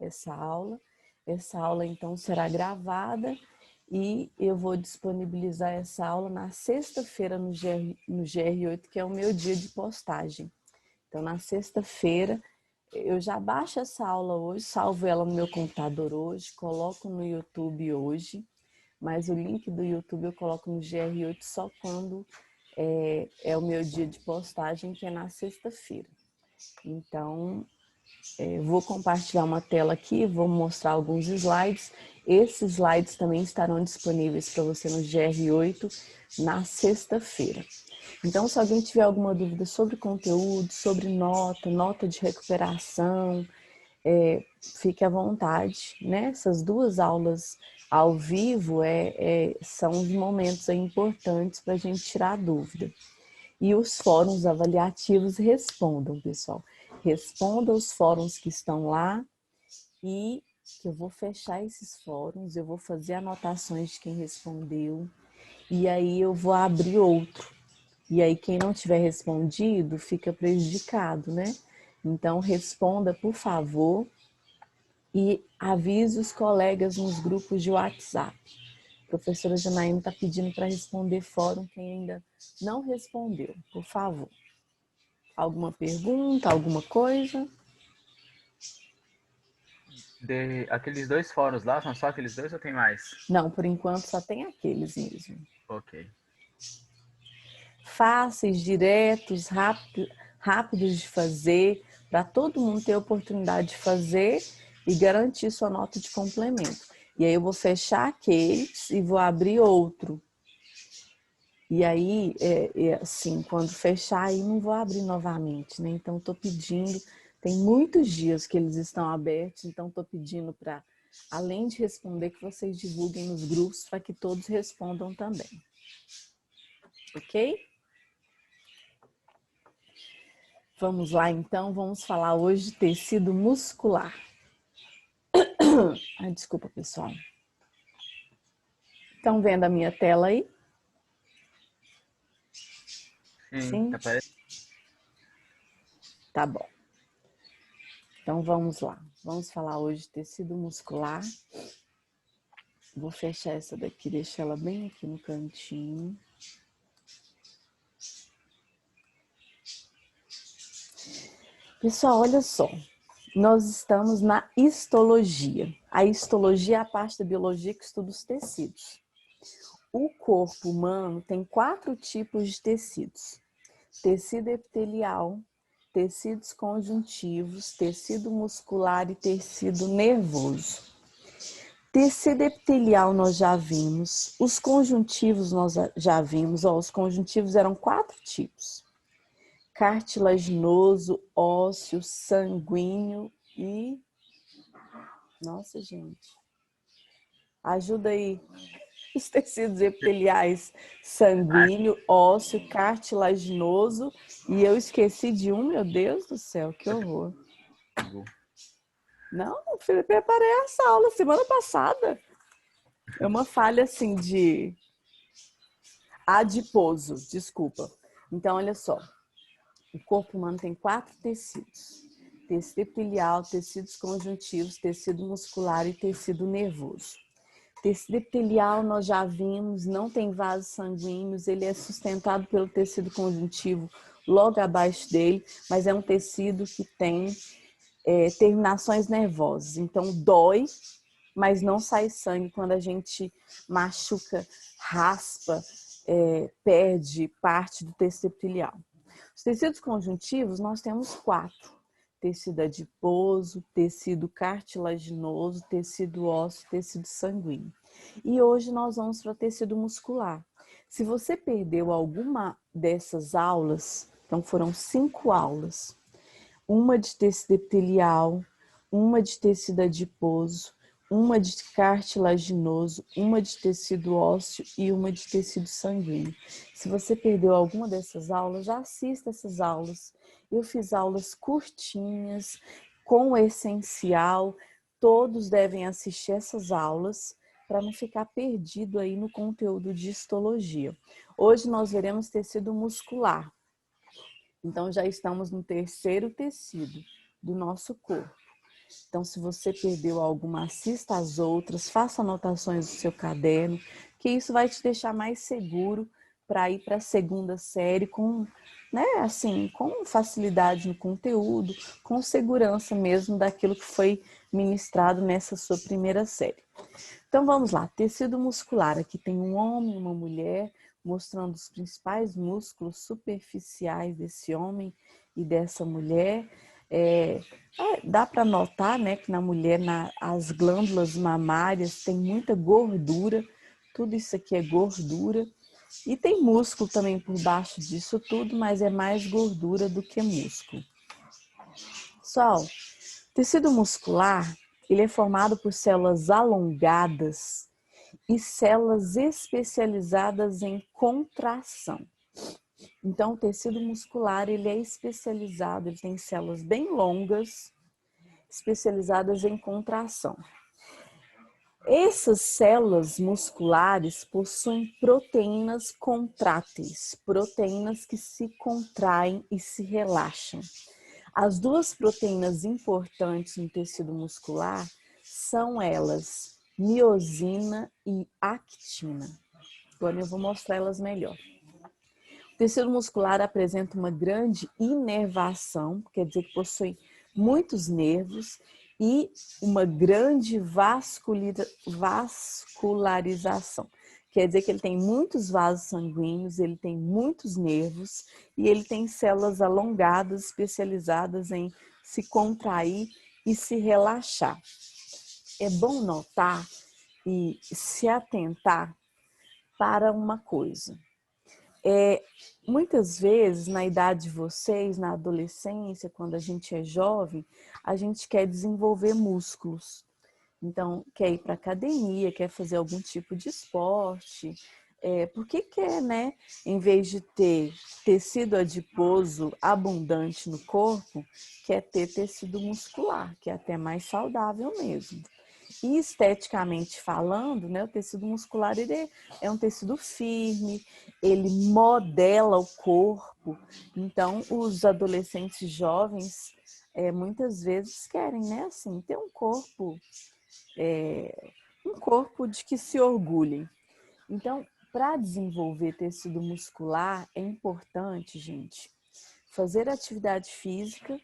essa aula. Essa aula, então, será gravada e eu vou disponibilizar essa aula na sexta-feira no GR8, que é o meu dia de postagem. Então, na sexta-feira, eu já baixo essa aula hoje, salvo ela no meu computador hoje, coloco no YouTube hoje, mas o link do YouTube eu coloco no GR8 só quando é o meu dia de postagem, que é na sexta-feira. Então, vou compartilhar uma tela aqui, vou mostrar alguns slides. Esses slides também estarão disponíveis para você no GR8 na sexta-feira. Então, se alguém tiver alguma dúvida sobre conteúdo, sobre nota de recuperação, fique à vontade, né? Essas duas aulas ao vivo são os momentos importantes para a gente tirar a dúvida. E os fóruns avaliativos respondam, pessoal. Responda os fóruns que estão lá e eu vou fechar esses fóruns, eu vou fazer anotações de quem respondeu e aí eu vou abrir outro. E aí quem não tiver respondido fica prejudicado, né? Então responda, por favor, e avise os colegas nos grupos de WhatsApp. A professora Janaína está pedindo para responder fórum quem ainda não respondeu, por favor. Alguma pergunta, alguma coisa? Aqueles dois fóruns lá, são só aqueles dois ou tem mais? Não, por enquanto só tem aqueles mesmo. Ok. Fáceis, diretos, rápidos de fazer, para todo mundo ter a oportunidade de fazer e garantir sua nota de complemento. E aí eu vou fechar aqueles e vou abrir outro. E aí, assim, quando fechar, aí não vou abrir novamente, né? Então, estou pedindo, tem muitos dias que eles estão abertos, então estou pedindo para, além de responder, que vocês divulguem nos grupos para que todos respondam também. Ok? Vamos lá, então, vamos falar hoje de tecido muscular. Ai, desculpa, pessoal. Estão vendo a minha tela aí? Sim, Sim? tá parecendo. Tá bom. Então, vamos lá. Vamos falar hoje de tecido muscular. Vou fechar essa daqui, deixar ela bem aqui no cantinho. Pessoal, olha só. Nós estamos na histologia. A histologia é a parte da biologia que estuda os tecidos. O corpo humano tem 4 tipos de tecidos. Tecido epitelial, tecidos conjuntivos, tecido muscular e tecido nervoso. Tecido epitelial nós já vimos, os conjuntivos nós já vimos, os conjuntivos eram 4 tipos. Cartilaginoso, ósseo, sanguíneo e... Nossa, gente. Ajuda aí. Os tecidos epiteliais, sanguíneo, ósseo, cartilaginoso. E eu esqueci de um, meu Deus do céu, que horror. Não, filho, eu preparei essa aula semana passada. É uma falha, assim, de adiposo, desculpa. Então, olha só. O corpo humano tem 4 tecidos. Tecido epitelial, tecidos conjuntivos, tecido muscular e tecido nervoso. Tecido epitelial nós já vimos, não tem vasos sanguíneos, ele é sustentado pelo tecido conjuntivo logo abaixo dele, mas é um tecido que tem terminações nervosas. Então dói, mas não sai sangue quando a gente machuca, raspa, perde parte do tecido epitelial. Os tecidos conjuntivos nós temos 4. Tecido adiposo, tecido cartilaginoso, tecido ósseo, tecido sanguíneo. E hoje nós vamos para o tecido muscular. Se você perdeu alguma dessas aulas, então foram 5 aulas, uma de tecido epitelial, uma de tecido adiposo, uma de cartilaginoso, uma de tecido ósseo e uma de tecido sanguíneo. Se você perdeu alguma dessas aulas, já assista essas aulas. Eu fiz aulas curtinhas, com o essencial. Todos devem assistir essas aulas para não ficar perdido aí no conteúdo de histologia. Hoje nós veremos tecido muscular. Então já estamos no terceiro tecido do nosso corpo. Então, se você perdeu alguma, assista às outras, faça anotações no seu caderno, que isso vai te deixar mais seguro para ir para a segunda série com, né, assim, com facilidade no conteúdo, com segurança mesmo daquilo que foi ministrado nessa sua primeira série. Então vamos lá, tecido muscular, aqui tem um homem e uma mulher, mostrando os principais músculos superficiais desse homem e dessa mulher. Dá para notar, né, que na mulher as glândulas mamárias têm muita gordura, tudo isso aqui é gordura. E tem músculo também por baixo disso tudo, mas é mais gordura do que músculo. Pessoal, tecido muscular, ele é formado por células alongadas e células especializadas em contração. Então, o tecido muscular, ele é especializado, ele tem células bem longas, especializadas em contração. Essas células musculares possuem proteínas contráteis, proteínas que se contraem e se relaxam. As duas proteínas importantes no tecido muscular são elas, miosina e actina. Agora eu vou mostrar elas melhor. O tecido muscular apresenta uma grande inervação, quer dizer que possui muitos nervos, e uma grande vascularização. Quer dizer que ele tem muitos vasos sanguíneos, ele tem muitos nervos e ele tem células alongadas especializadas em se contrair e se relaxar. É bom notar e se atentar para uma coisa. Muitas vezes, na idade de vocês, na adolescência, quando a gente é jovem, a gente quer desenvolver músculos. Então, quer ir para academia, quer fazer algum tipo de esporte, porque quer, né? Em vez de ter tecido adiposo abundante no corpo, quer ter tecido muscular, que é até mais saudável mesmo. E esteticamente falando, né, o tecido muscular ele é um tecido firme, ele modela o corpo. Então, os adolescentes jovens muitas vezes querem, né, assim, ter um corpo de que se orgulhem. Então, para desenvolver tecido muscular, é importante, gente, fazer atividade física,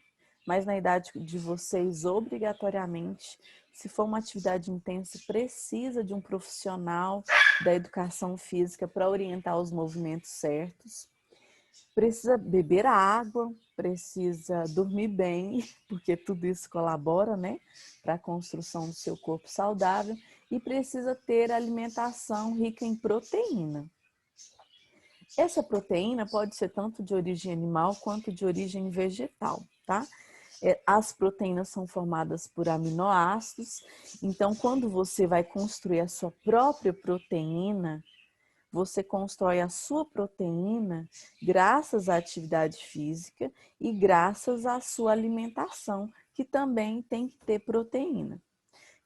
mas na idade de vocês, obrigatoriamente, se for uma atividade intensa, precisa de um profissional da educação física para orientar os movimentos certos. Precisa beber água, precisa dormir bem, porque tudo isso colabora, né, para a construção do seu corpo saudável, e precisa ter alimentação rica em proteína. Essa proteína pode ser tanto de origem animal quanto de origem vegetal, tá? As proteínas são formadas por aminoácidos, então quando você vai construir a sua própria proteína, você constrói a sua proteína graças à atividade física e graças à sua alimentação, que também tem que ter proteína.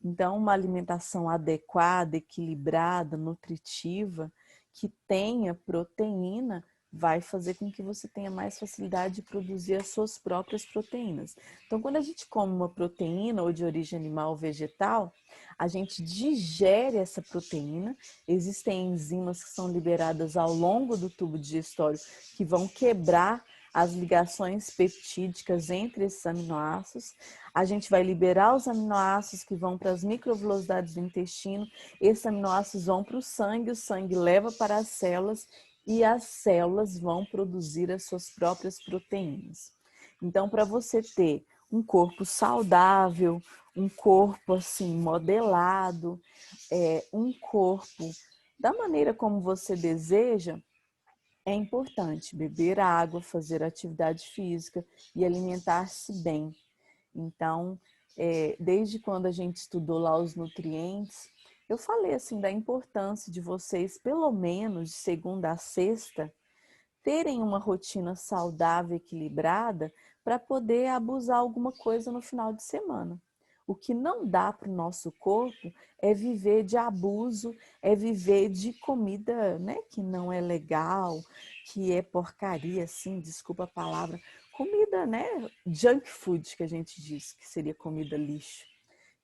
Então, uma alimentação adequada, equilibrada, nutritiva, que tenha proteína, vai fazer com que você tenha mais facilidade de produzir as suas próprias proteínas. Então, quando a gente come uma proteína ou de origem animal ou vegetal, a gente digere essa proteína. Existem enzimas que são liberadas ao longo do tubo digestório que vão quebrar as ligações peptídicas entre esses aminoácidos. A gente vai liberar os aminoácidos que vão para as microvelocidades do intestino. Esses aminoácidos vão para o sangue leva para as células e as células vão produzir as suas próprias proteínas. Então, para você ter um corpo saudável, um corpo assim modelado, um corpo da maneira como você deseja, é importante beber água, fazer atividade física e alimentar-se bem. Então, desde quando a gente estudou lá os nutrientes, eu falei assim da importância de vocês, pelo menos de segunda a sexta, terem uma rotina saudável, equilibrada, para poder abusar alguma coisa no final de semana. O que não dá para o nosso corpo é viver de abuso, é viver de comida, né, que não é legal, que é porcaria, assim, desculpa a palavra, comida, né, junk food, que a gente diz, que seria comida lixo.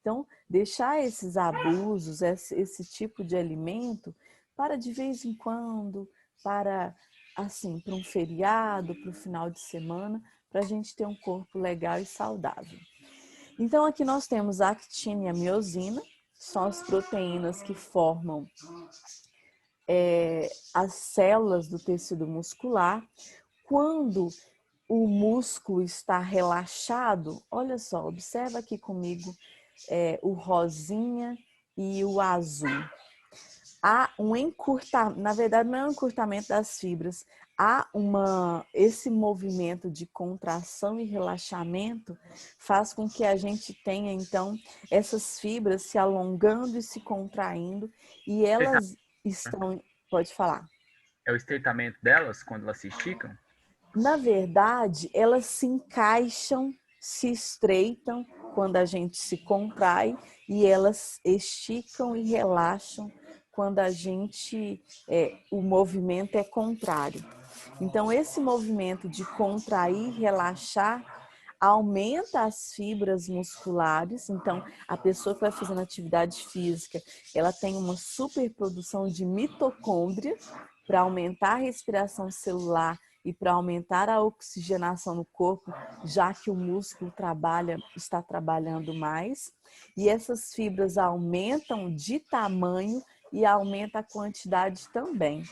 Então, deixar esses abusos, esse tipo de alimento para de vez em quando, para assim, para um feriado, para o final de semana, para a gente ter um corpo legal e saudável. Então, aqui nós temos a actina e a miosina, são as proteínas que formam as células do tecido muscular. Quando o músculo está relaxado, olha só, observa aqui comigo o rosinha e o azul. Há um encurtamento, na verdade não é um encurtamento das fibras, há esse movimento de contração e relaxamento faz com que a gente tenha então essas fibras se alongando e se contraindo e elas estão, pode falar. É o estreitamento delas quando elas se esticam? Na verdade, elas se encaixam, se estreitam quando a gente se contrai e elas esticam e relaxam quando a gente, o movimento é contrário. Então, esse movimento de contrair e relaxar aumenta as fibras musculares. Então, a pessoa que vai fazendo atividade física, ela tem uma superprodução de mitocôndria para aumentar a respiração celular e para aumentar a oxigenação no corpo, já que o músculo está trabalhando mais. E essas fibras aumentam de tamanho e aumenta a quantidade também.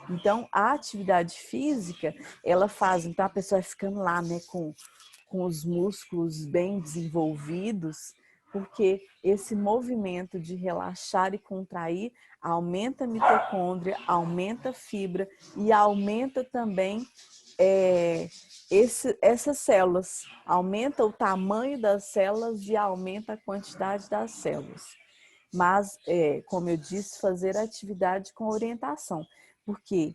Então, a atividade física, ela faz, então a pessoa vai ficando lá, né, com os músculos bem desenvolvidos, porque esse movimento de relaxar e contrair aumenta a mitocôndria, aumenta a fibra e aumenta também essas células, aumenta o tamanho das células e aumenta a quantidade das células. Mas, como eu disse, fazer atividade com orientação, porque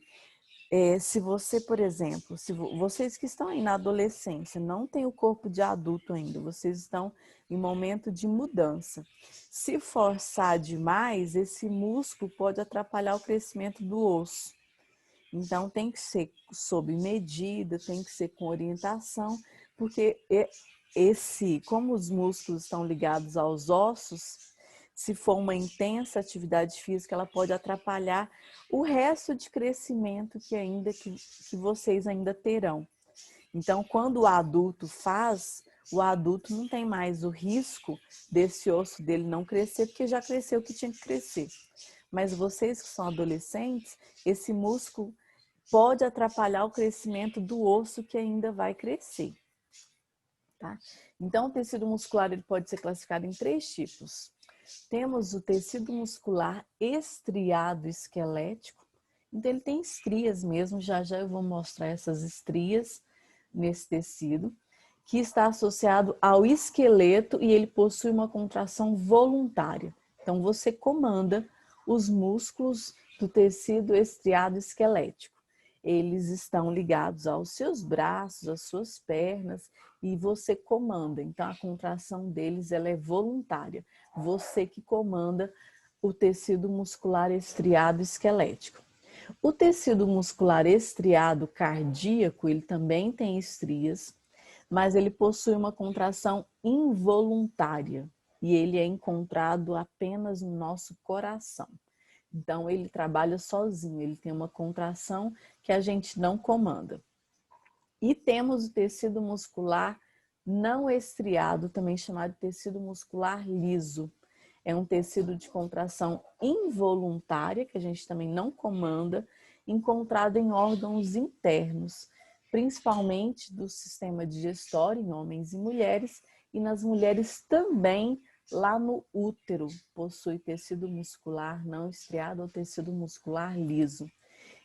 se você, por exemplo, vocês que estão aí na adolescência, não têm o corpo de adulto ainda, vocês estão em momento de mudança. Se forçar demais, esse músculo pode atrapalhar o crescimento do osso. Então, tem que ser sob medida, tem que ser com orientação, porque como os músculos estão ligados aos ossos, se for uma intensa atividade física, ela pode atrapalhar o resto de crescimento que vocês ainda terão. Então, quando o adulto faz, o adulto não tem mais o risco desse osso dele não crescer, porque já cresceu o que tinha que crescer. Mas vocês que são adolescentes, esse músculo pode atrapalhar o crescimento do osso que ainda vai crescer. Tá? Então, o tecido muscular ele pode ser classificado em 3 tipos. Temos o tecido muscular estriado esquelético. Então, ele tem estrias mesmo, já eu vou mostrar essas estrias nesse tecido, que está associado ao esqueleto e ele possui uma contração voluntária. Então, você comanda os músculos do tecido estriado esquelético. Eles estão ligados aos seus braços, às suas pernas e você comanda. Então, a contração deles ela é voluntária. Você que comanda o tecido muscular estriado esquelético. O tecido muscular estriado cardíaco, ele também tem estrias, mas ele possui uma contração involuntária e ele é encontrado apenas no nosso coração. Então, ele trabalha sozinho, ele tem uma contração que a gente não comanda. E temos o tecido muscular não estriado, também chamado de tecido muscular liso. É um tecido de contração involuntária, que a gente também não comanda, encontrado em órgãos internos, principalmente do sistema digestório em homens e mulheres, e nas mulheres também lá no útero, possui tecido muscular não estriado ou tecido muscular liso.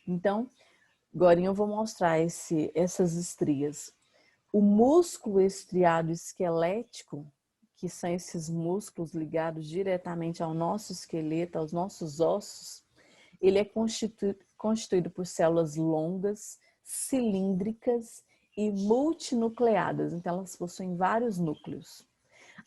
Então, agora eu vou mostrar essas estrias. O músculo estriado esquelético, que são esses músculos ligados diretamente ao nosso esqueleto, aos nossos ossos, ele é constituído por células longas, cilíndricas e multinucleadas. Então, elas possuem vários núcleos.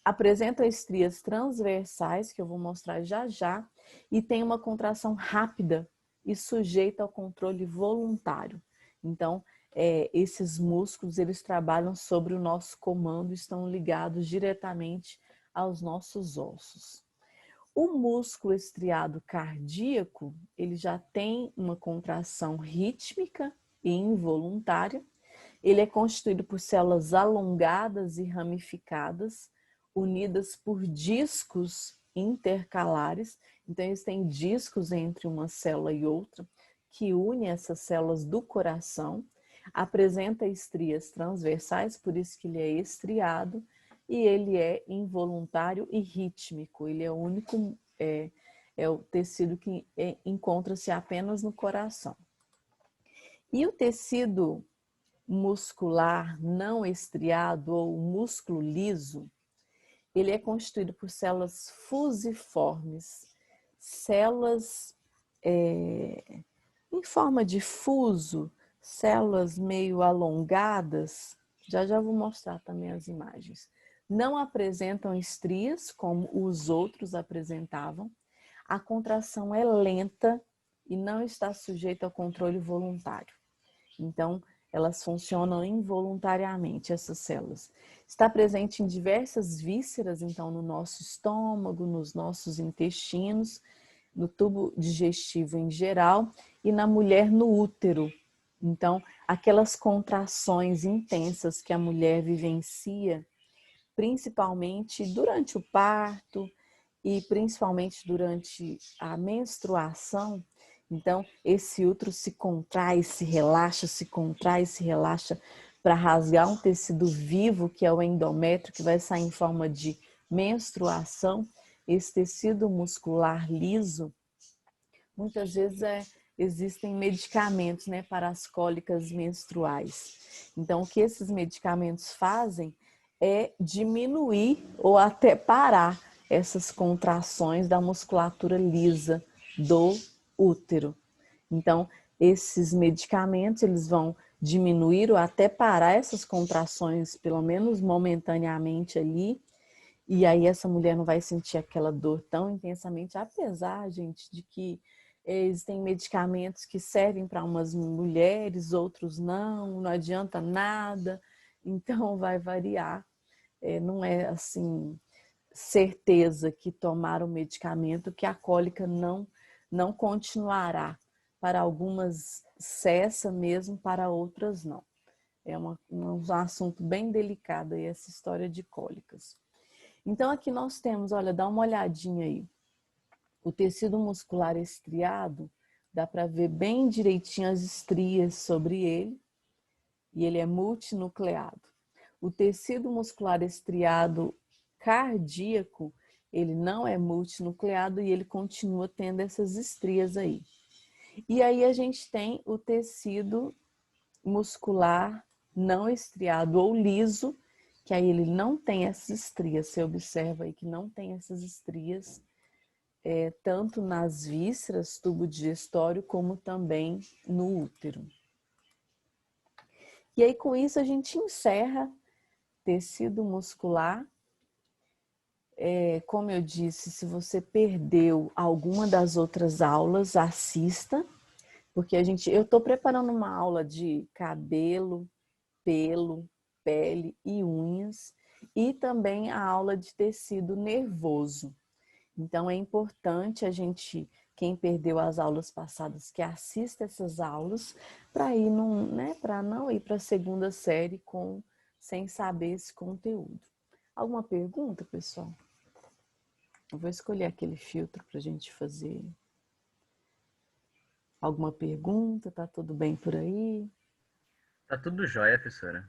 Apresentam estrias transversais, que eu vou mostrar já, e tem uma contração rápida e sujeita ao controle voluntário. Então, esses músculos, eles trabalham sobre o nosso comando, estão ligados diretamente aos nossos ossos. O músculo estriado cardíaco, ele já tem uma contração rítmica e involuntária. Ele é constituído por células alongadas e ramificadas, unidas por discos intercalares. Então, eles têm discos entre uma célula e outra, que unem essas células do coração. Apresenta estrias transversais, por isso que ele é estriado, e ele é involuntário e rítmico. Ele é o único, é o tecido que encontra-se apenas no coração. E o tecido muscular não estriado ou músculo liso, ele é constituído por células fusiformes, células em forma de fuso, células meio alongadas. Já vou mostrar também as imagens. Não apresentam estrias como os outros apresentavam. A contração é lenta e não está sujeita ao controle voluntário. Então, elas funcionam involuntariamente, essas células. Está presente em diversas vísceras, então, no nosso estômago, nos nossos intestinos, no tubo digestivo em geral e na mulher no útero. Então, aquelas contrações intensas que a mulher vivencia, principalmente durante o parto e principalmente durante a menstruação. Então, esse útero se contrai, se relaxa, se contrai, se relaxa para rasgar um tecido vivo, que é o endométrio, que vai sair em forma de menstruação. Esse tecido muscular liso, muitas vezes existem medicamentos, né, para as cólicas menstruais. Então, o que esses medicamentos fazem é diminuir ou até parar essas contrações da musculatura lisa do útero. Então, esses medicamentos, eles vão diminuir ou até parar essas contrações, pelo menos momentaneamente ali, e aí essa mulher não vai sentir aquela dor tão intensamente, apesar, gente, de que existem medicamentos que servem para umas mulheres, outros não adianta nada, então vai variar. Não é assim certeza que tomar o medicamento que a cólica não continuará. Para algumas cessa mesmo, para outras não. É um assunto bem delicado aí, essa história de cólicas. Então aqui nós temos, olha, dá uma olhadinha aí. O tecido muscular estriado, dá para ver bem direitinho as estrias sobre ele, e ele é multinucleado. O tecido muscular estriado cardíaco, ele não é multinucleado e ele continua tendo essas estrias aí. E aí a gente tem o tecido muscular não estriado ou liso, que aí ele não tem essas estrias. Você observa aí que não tem essas estrias, tanto nas vísceras, tubo digestório, como também no útero. E aí com isso a gente encerra tecido muscular. Como eu disse, se você perdeu alguma das outras aulas, assista, porque eu estou preparando uma aula de cabelo, pelo, pele e unhas, e também a aula de tecido nervoso. Então é importante quem perdeu as aulas passadas, que assista essas aulas para ir para não ir para a segunda série sem saber esse conteúdo. Alguma pergunta, pessoal? Eu vou escolher aquele filtro para a gente fazer. Alguma pergunta? Tá tudo bem por aí? Tá tudo jóia, professora.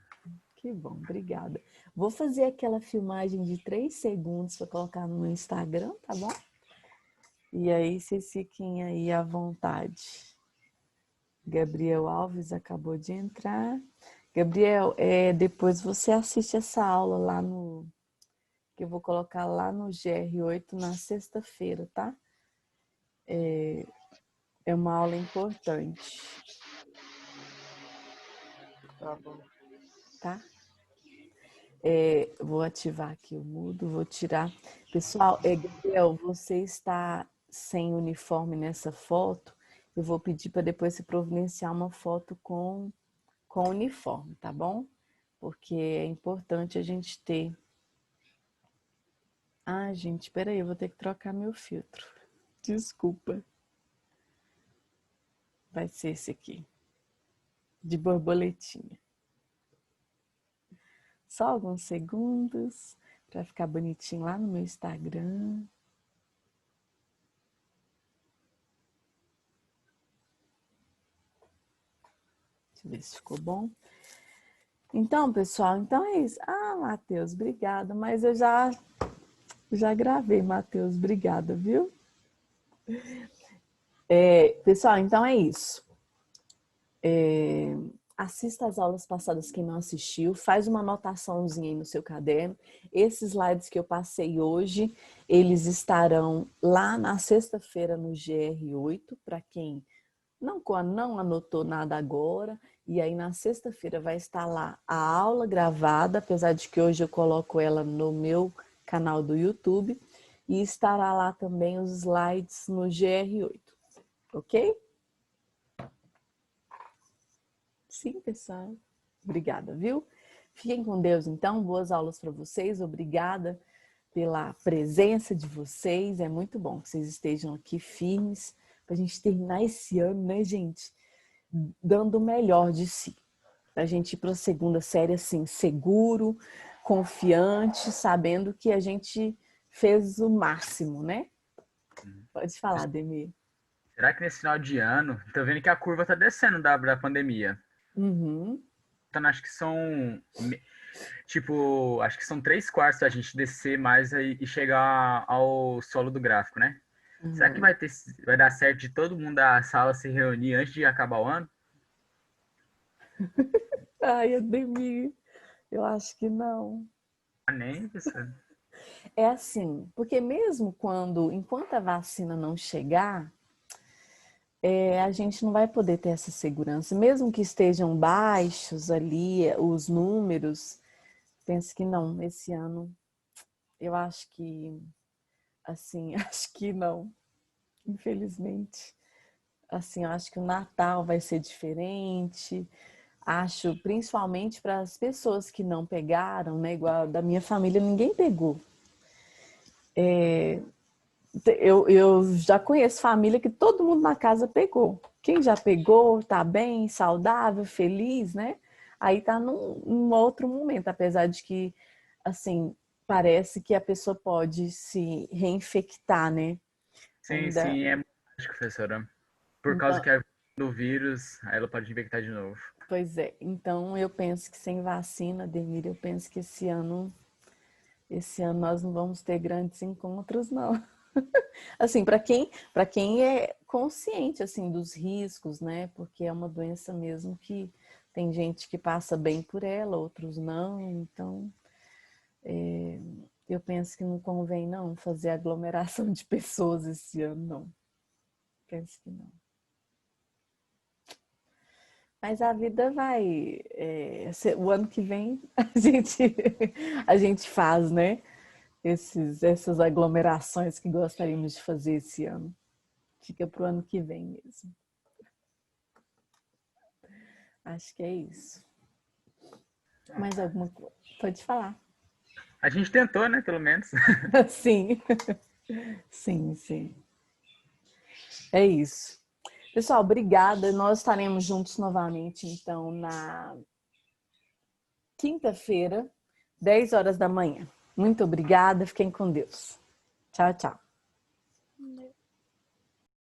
Que bom, obrigada. Vou fazer aquela filmagem de 3 segundos para colocar no Instagram, tá bom? E aí vocês fiquem aí à vontade. Gabriel Alves acabou de entrar. Gabriel, depois você assiste essa aula lá que eu vou colocar lá no GR8 na sexta-feira, tá? É uma aula importante. Tá bom. Tá? Vou ativar aqui o mudo, vou tirar. Pessoal, Gabriel, você está sem uniforme nessa foto. Eu vou pedir para depois você providenciar uma foto com com uniforme, tá bom? Porque é importante a gente ter... Ah, gente, peraí, eu vou ter que trocar meu filtro. Desculpa. Vai ser esse aqui, de borboletinha. Só alguns segundos para ficar bonitinho lá no meu Instagram. Deixa eu ver se ficou bom. Então, pessoal, então é isso. Ah, Matheus, obrigada. Mas eu já gravei, Matheus, obrigada, viu? Pessoal, então é isso. Assista às aulas passadas quem não assistiu, faz uma anotaçãozinha aí no seu caderno. Esses slides que eu passei hoje, eles estarão lá na sexta-feira no GR8, para quem não anotou nada agora. E aí na sexta-feira vai estar lá a aula gravada, apesar de que hoje eu coloco ela no meu canal do YouTube, e estará lá também os slides no GR8, ok? Sim, pessoal. Obrigada, viu? Fiquem com Deus, então. Boas aulas para vocês. Obrigada pela presença de vocês. É muito bom que vocês estejam aqui firmes para a gente terminar esse ano, né, gente? Dando o melhor de si. Para a gente ir para a segunda série, assim, seguro, confiante, sabendo que a gente fez o máximo, né? Pode falar, Demir. Será que nesse final de ano, tô vendo que a curva tá descendo da pandemia. Uhum. Então acho que são, tipo, acho que são 3/4 a gente descer mais e chegar ao solo do gráfico, né? Será que Uhum. vai dar certo de todo mundo da sala se reunir antes de acabar o ano? Ai, Ademir, eu acho que não. Ah, nem isso. É assim, porque mesmo enquanto a vacina não chegar, a gente não vai poder ter essa segurança. Mesmo que estejam baixos ali os números, penso que não, esse ano, eu acho que, assim, acho que não, infelizmente. Assim, eu acho que o Natal vai ser diferente. Acho, principalmente para as pessoas que não pegaram, né? Igual da minha família, ninguém pegou. Eu já conheço família que todo mundo na casa pegou. Quem já pegou, tá bem, saudável, feliz, né? Aí tá num outro momento, apesar de que, assim, parece que a pessoa pode se reinfectar, né? Sim, Ainda. sim, é muito, professora. Por causa Então, que do vírus, aí ela pode infectar de novo. pois é. Então, eu penso que sem vacina, Demir, eu penso que esse ano nós não vamos ter grandes encontros, não. Assim, para quem é consciente assim dos riscos, né? Porque é uma doença mesmo que tem gente que passa bem por ela, outros não. Então, eu penso que não convém não fazer aglomeração de pessoas esse ano, não. Penso que não. Mas a vida vai. O ano que vem a gente faz, né? Essas aglomerações que gostaríamos de fazer esse ano. Fica para o ano que vem mesmo. Acho que é isso. Mais alguma coisa? Pode falar. A gente tentou, né, pelo menos. Sim, sim, sim. É isso. Pessoal, obrigada. Nós estaremos juntos novamente, então, na quinta-feira, 10 horas da manhã. Muito obrigada. Fiquem com Deus. Tchau, tchau.